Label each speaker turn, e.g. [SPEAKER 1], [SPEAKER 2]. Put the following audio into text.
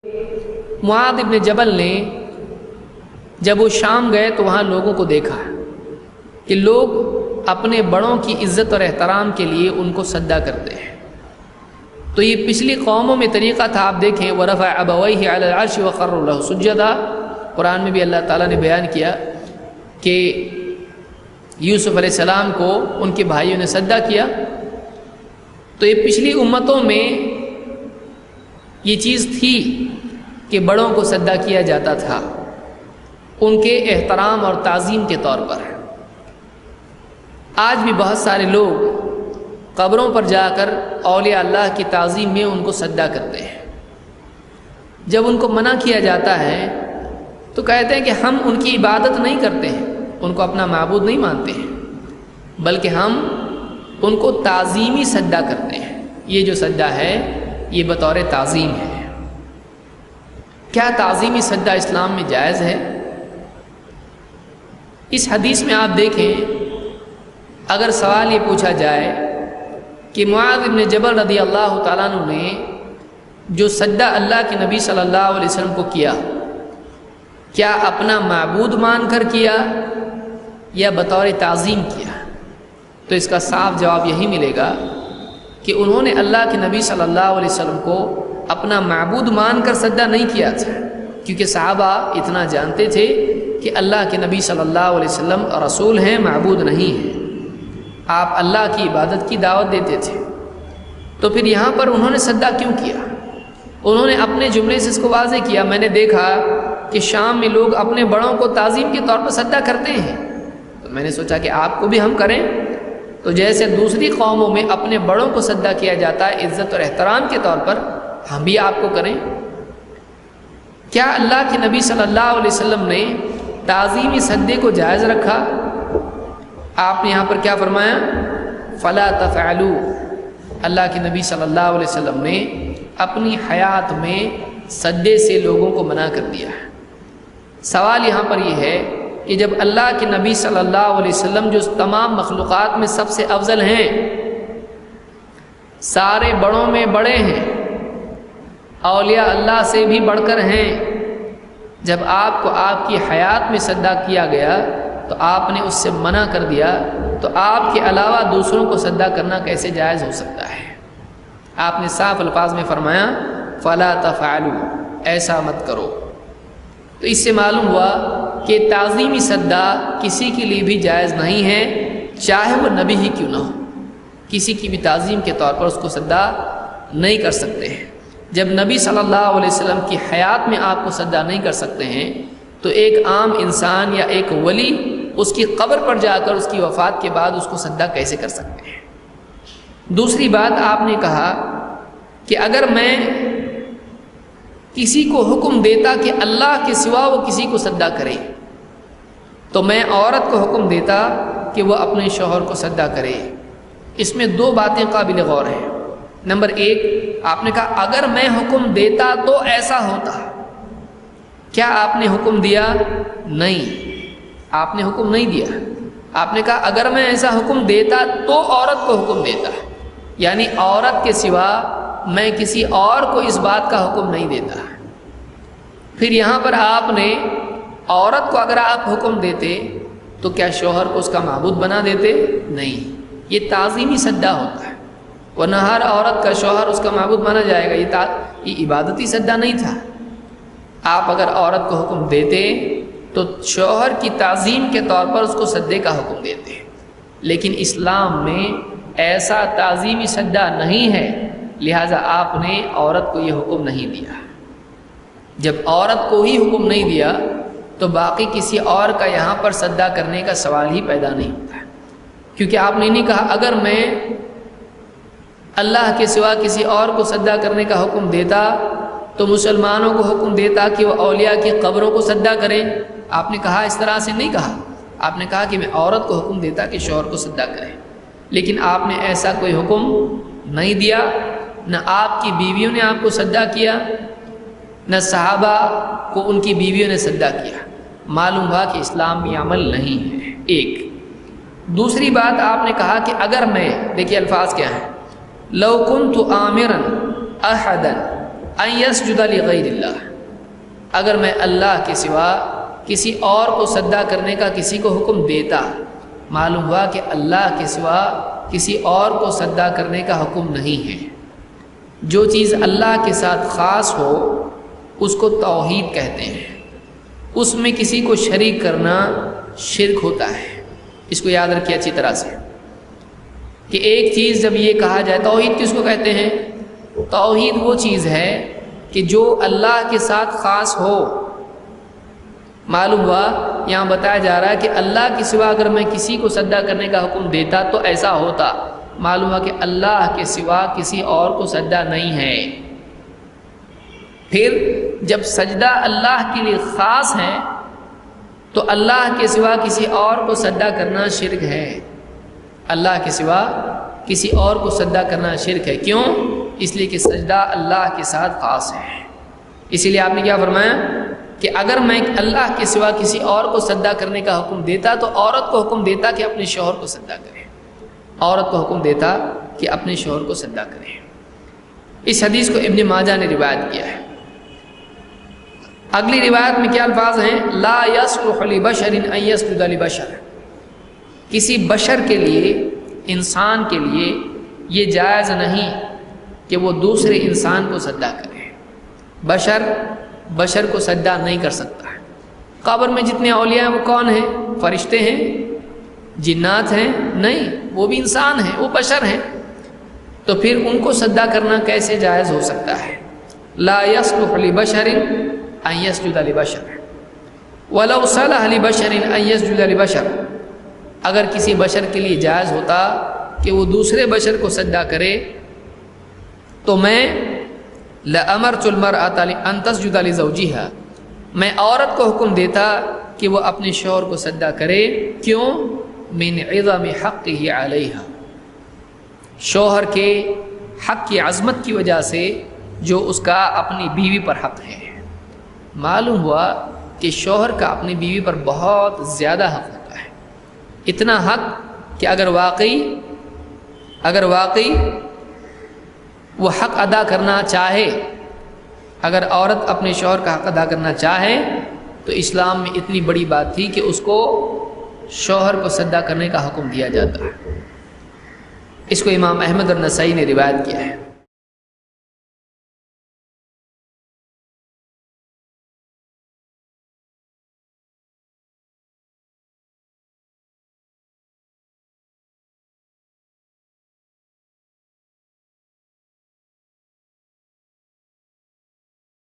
[SPEAKER 1] معاذ ابن جبل نے جب وہ شام گئے تو وہاں لوگوں کو دیکھا کہ لوگ اپنے بڑوں کی عزت اور احترام کے لیے ان کو سجدہ کرتے ہیں۔ تو یہ پچھلی قوموں میں طریقہ تھا، آپ دیکھیں وَرَفَعَ أَبَوَيْهِ عَلَى الْعَرْشِ وَخَرُّوا لَهُ سُجَّدًا، قرآن میں بھی اللہ تعالیٰ نے بیان کیا کہ یوسف علیہ السلام کو ان کے بھائیوں نے سجدہ کیا۔ تو یہ پچھلی امتوں میں یہ چیز تھی کہ بڑوں کو سجدہ کیا جاتا تھا ان کے احترام اور تعظیم کے طور پر۔ آج بھی بہت سارے لوگ قبروں پر جا کر اولیاء اللہ کی تعظیم میں ان کو سجدہ کرتے ہیں۔ جب ان کو منع کیا جاتا ہے تو کہتے ہیں کہ ہم ان کی عبادت نہیں کرتے ہیں، ان کو اپنا معبود نہیں مانتے ہیں، بلکہ ہم ان کو تعظیمی سجدہ کرتے ہیں۔ یہ جو سجدہ ہے یہ بطور تعظیم ہے۔ کیا تعظیمی سجدہ اسلام میں جائز ہے؟ اس حدیث میں آپ دیکھیں، اگر سوال یہ پوچھا جائے کہ معاذ ابن جبل رضی اللہ تعالیٰ عنہ نے جو سجدہ اللہ کے نبی صلی اللہ علیہ وسلم کو کیا اپنا معبود مان کر کیا یا بطور تعظیم کیا؟ تو اس کا صاف جواب یہی ملے گا کہ انہوں نے اللہ کے نبی صلی اللہ علیہ وسلم کو اپنا معبود مان کر سجدہ نہیں کیا تھا، کیونکہ صحابہ اتنا جانتے تھے کہ اللہ کے نبی صلی اللہ علیہ وسلم رسول ہیں، معبود نہیں ہیں، آپ اللہ کی عبادت کی دعوت دیتے تھے۔ تو پھر یہاں پر انہوں نے سجدہ کیوں کیا؟ انہوں نے اپنے جملے سے اس کو واضح کیا، میں نے دیکھا کہ شام میں لوگ اپنے بڑوں کو تعظیم کے طور پر سجدہ کرتے ہیں، تو میں نے سوچا کہ آپ کو بھی ہم کریں۔ تو جیسے دوسری قوموں میں اپنے بڑوں کو سجدہ کیا جاتا ہے عزت اور احترام کے طور پر، ہم بھی آپ کو کریں۔ کیا اللہ کے نبی صلی اللہ علیہ وسلم نے تعظیمی سجدے کو جائز رکھا؟ آپ نے یہاں پر کیا فرمایا؟ فلا تفعلوا۔ اللہ کے نبی صلی اللہ علیہ وسلم نے اپنی حیات میں سجدے سے لوگوں کو منع کر دیا ہے۔ سوال یہاں پر یہ ہے کہ جب اللہ کے نبی صلی اللہ علیہ وسلم جو تمام مخلوقات میں سب سے افضل ہیں، سارے بڑوں میں بڑے ہیں، اولیاء اللہ سے بھی بڑھ کر ہیں، جب آپ کو آپ کی حیات میں سجدہ کیا گیا تو آپ نے اس سے منع کر دیا، تو آپ کے علاوہ دوسروں کو سجدہ کرنا کیسے جائز ہو سکتا ہے؟ آپ نے صاف الفاظ میں فرمایا فلا تفعلوا، ایسا مت کرو۔ تو اس سے معلوم ہوا کہ تعظیمی سجدہ کسی کے لیے بھی جائز نہیں ہے، چاہے وہ نبی ہی کیوں نہ ہو، کسی کی بھی تعظیم کے طور پر اس کو سجدہ نہیں کر سکتے ہیں۔ جب نبی صلی اللہ علیہ وسلم کی حیات میں آپ کو سجدہ نہیں کر سکتے ہیں تو ایک عام انسان یا ایک ولی اس کی قبر پر جا کر اس کی وفات کے بعد اس کو سجدہ کیسے کر سکتے ہیں؟ دوسری بات آپ نے کہا کہ اگر میں کسی کو حکم دیتا کہ اللہ کے سوا وہ کسی کو سجدہ کرے تو میں عورت کو حکم دیتا کہ وہ اپنے شوہر کو سجدہ کرے۔ اس میں دو باتیں قابل غور ہیں۔ نمبر ایک، آپ نے کہا اگر میں حکم دیتا تو ایسا ہوتا۔ کیا آپ نے حکم دیا؟ نہیں، آپ نے حکم نہیں دیا۔ آپ نے کہا اگر میں ایسا حکم دیتا تو عورت کو حکم دیتا، یعنی عورت کے سوا میں کسی اور کو اس بات کا حکم نہیں دیتا۔ پھر یہاں پر آپ نے عورت کو اگر آپ حکم دیتے تو کیا شوہر کو اس کا معبود بنا دیتے؟ نہیں، یہ تعظیمی سجدہ ہوتا ہے، ورنہ ہر عورت کا شوہر اس کا معبود مانا جائے گا۔ یہ عبادتی سجدہ نہیں تھا۔ آپ اگر عورت کو حکم دیتے تو شوہر کی تعظیم کے طور پر اس کو سجدے کا حکم دیتے، لیکن اسلام میں ایسا تعظیمی سجدہ نہیں ہے، لہٰذا آپ نے عورت کو یہ حکم نہیں دیا۔ جب عورت کو ہی حکم نہیں دیا تو باقی کسی اور کا یہاں پر سجدہ کرنے کا سوال ہی پیدا نہیں ہوتا، کیونکہ آپ نے نہیں کہا اگر میں اللہ کے سوا کسی اور کو سجدہ کرنے کا حکم دیتا تو مسلمانوں کو حکم دیتا کہ وہ اولیاء کی قبروں کو سجدہ کریں۔ آپ نے کہا اس طرح سے نہیں کہا، آپ نے کہا کہ میں عورت کو حکم دیتا کہ شوہر کو سجدہ کریں، لیکن آپ نے ایسا کوئی حکم نہیں دیا۔ نہ آپ کی بیویوں نے آپ کو سجدہ کیا، نہ صحابہ کو ان کی بیویوں نے سجدہ کیا۔ معلوم ہوا کہ اسلام میں عمل نہیں ہے۔ ایک دوسری بات آپ نے کہا کہ اگر میں، دیکھیے الفاظ کیا ہیں، لو کنت آمرا احدا ان یسجد لغیر اللہ، اگر میں اللہ کے سوا کسی اور کو سجدہ کرنے کا کسی کو حکم دیتا، معلوم ہوا کہ اللہ کے سوا کسی اور کو سجدہ کرنے کا حکم نہیں ہے۔ جو چیز اللہ کے ساتھ خاص ہو اس کو توحید کہتے ہیں، اس میں کسی کو شریک کرنا شرک ہوتا ہے۔ اس کو یاد رکھیے اچھی طرح سے کہ ایک چیز جب یہ کہا جائے توحید کس کو کہتے ہیں؟ توحید وہ چیز ہے کہ جو اللہ کے ساتھ خاص ہو۔ معلوم ہوا یہاں بتایا جا رہا ہے کہ اللہ کے سوا اگر میں کسی کو سجدہ کرنے کا حکم دیتا تو ایسا ہوتا، معلوم ہوا کہ اللہ کے سوا کسی اور کو سجدہ نہیں ہے۔ پھر جب سجدہ اللہ کے لیے خاص ہے تو اللہ کے سوا کسی اور کو سجدہ کرنا شرک ہے۔ اللہ کے سوا کسی اور کو سجدہ کرنا شرک ہے۔ کیوں؟ اس لیے کہ سجدہ اللہ کے ساتھ خاص ہے۔ اسی لیے آپ نے کیا فرمایا کہ اگر میں اللہ کے سوا کسی اور کو سجدہ کرنے کا حکم دیتا تو عورت کو حکم دیتا کہ اپنے شوہر کو سجدہ کرے، عورت کو حکم دیتا کہ اپنے شوہر کو سجدہ کرے۔ اس حدیث کو ابن ماجہ نے روایت کیا ہے۔ اگلی روایت میں کیا الفاظ ہیں؟ لا یصلح لبشر ان یسجد لبشر، کسی بشر کے لیے، انسان کے لیے یہ جائز نہیں کہ وہ دوسرے انسان کو سجدہ کرے۔ بشر کو سجدہ نہیں کر سکتا ہے۔ قبر میں جتنے اولیاء ہیں وہ کون ہیں؟ فرشتے ہیں؟ جنات ہیں؟ نہیں، وہ بھی انسان ہیں، وہ بشر ہیں، تو پھر ان کو سجدہ کرنا کیسے جائز ہو سکتا ہے؟ لا یصلح لبشر ان یسجد لبشر ولو صلح لبشر ان یسجد لبشر، اگر کسی بشر کے لیے جائز ہوتا کہ وہ دوسرے بشر کو سجدہ کرے تو میں لأمرت المرأة ان تسجد لزوجها، میں عورت کو حکم دیتا کہ وہ اپنے شوہر کو سجدہ کرے۔ کیوں؟ من عظم حقه علیہا، شوہر کے حق کی عظمت کی وجہ سے جو اس کا اپنی بیوی پر حق ہے۔ معلوم ہوا کہ شوہر کا اپنی بیوی پر بہت زیادہ حق ہوتا ہے، اتنا حق کہ اگر واقعی وہ حق ادا کرنا چاہے، اگر عورت اپنے شوہر کا حق ادا کرنا چاہے تو اسلام میں اتنی بڑی بات تھی کہ اس کو شوہر کو سجدہ کرنے کا حکم دیا جاتا ہے۔ اس کو امام احمد اور نسائی نے روایت کیا ہے۔